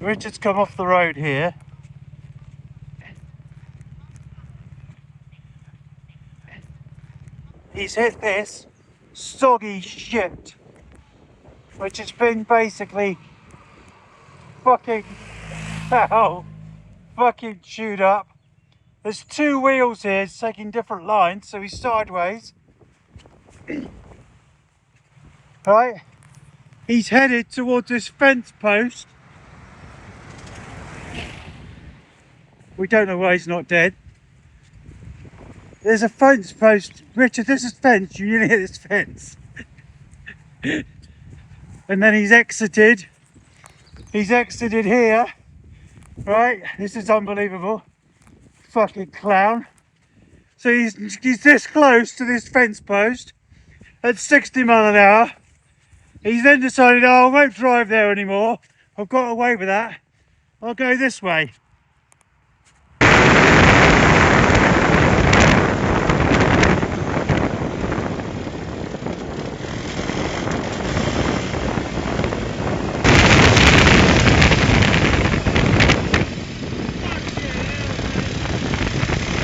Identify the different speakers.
Speaker 1: Richard's come off the road here. He's hit this soggy shit, which has been basically fucking chewed up. There's two wheels here, it's taking different lines, so he's sideways. Right, he's headed towards this fence post. We don't know why he's not dead. There's a fence post. Richard, this is fence, you nearly hit this fence. And then he's exited. He's exited here. Right, this is unbelievable. Fucking clown. So he's this close to this fence post at 60 miles an hour. He's then decided, oh, I won't drive there anymore. I've got away with that. I'll go this way.